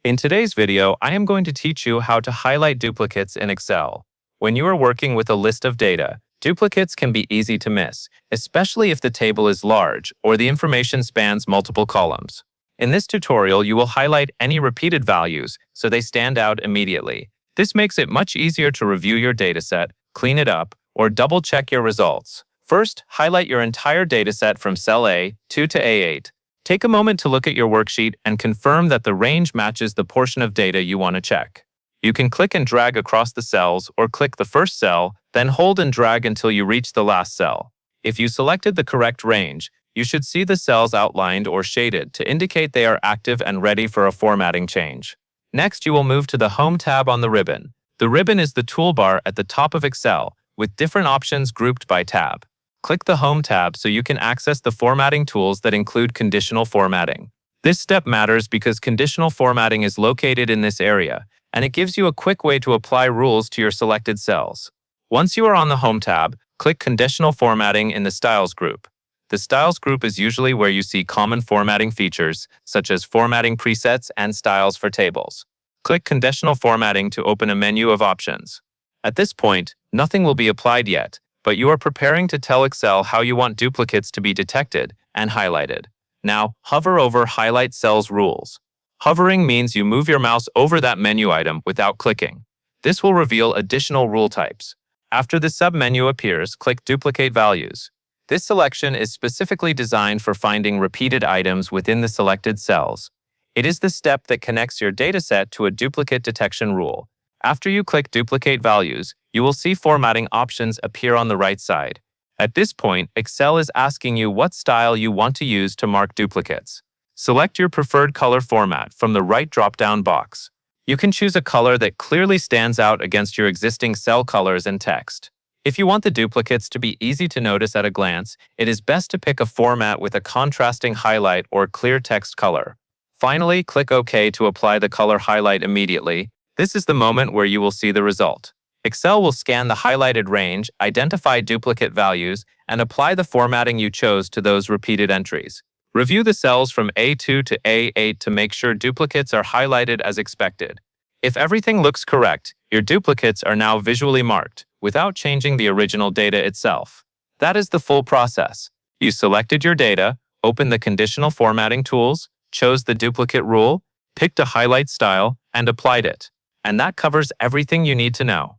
In today's video, I am going to teach you how to highlight duplicates in Excel. When you are working with a list of data, duplicates can be easy to miss, especially if the table is large or the information spans multiple columns. In this tutorial, you will highlight any repeated values so they stand out immediately. This makes it much easier to review your dataset, clean it up, or double-check your results. First, highlight your entire dataset from cell A2 to A8. Take a moment to look at your worksheet and confirm that the range matches the portion of data you want to check. You can click and drag across the cells or click the first cell, then hold and drag until you reach the last cell. If you selected the correct range, you should see the cells outlined or shaded to indicate they are active and ready for a formatting change. Next, you will move to the Home tab on the ribbon. The ribbon is the toolbar at the top of Excel, with different options grouped by tab. Click the Home tab so you can access the formatting tools that include conditional formatting. This step matters because conditional formatting is located in this area, and it gives you a quick way to apply rules to your selected cells. Once you are on the Home tab, click Conditional Formatting in the Styles group. The Styles group is usually where you see common formatting features, such as formatting presets and styles for tables. Click Conditional Formatting to open a menu of options. At this point, nothing will be applied yet, but you are preparing to tell Excel how you want duplicates to be detected and highlighted. Now, hover over Highlight Cells rules. Hovering means you move your mouse over that menu item without clicking. This will reveal additional rule types. After the submenu appears, click Duplicate Values. This selection is specifically designed for finding repeated items within the selected cells. It is the step that connects your dataset to a duplicate detection rule. After you click Duplicate Values, you will see formatting options appear on the right side. At this point, Excel is asking you what style you want to use to mark duplicates. Select your preferred color format from the right drop-down box. You can choose a color that clearly stands out against your existing cell colors and text. If you want the duplicates to be easy to notice at a glance, it is best to pick a format with a contrasting highlight or clear text color. Finally, click OK to apply the color highlight immediately. This is the moment where you will see the result. Excel will scan the highlighted range, identify duplicate values, and apply the formatting you chose to those repeated entries. Review the cells from A2 to A8 to make sure duplicates are highlighted as expected. If everything looks correct, your duplicates are now visually marked, without changing the original data itself. That is the full process. You selected your data, opened the conditional formatting tools, chose the duplicate rule, picked a highlight style, and applied it. And that covers everything you need to know.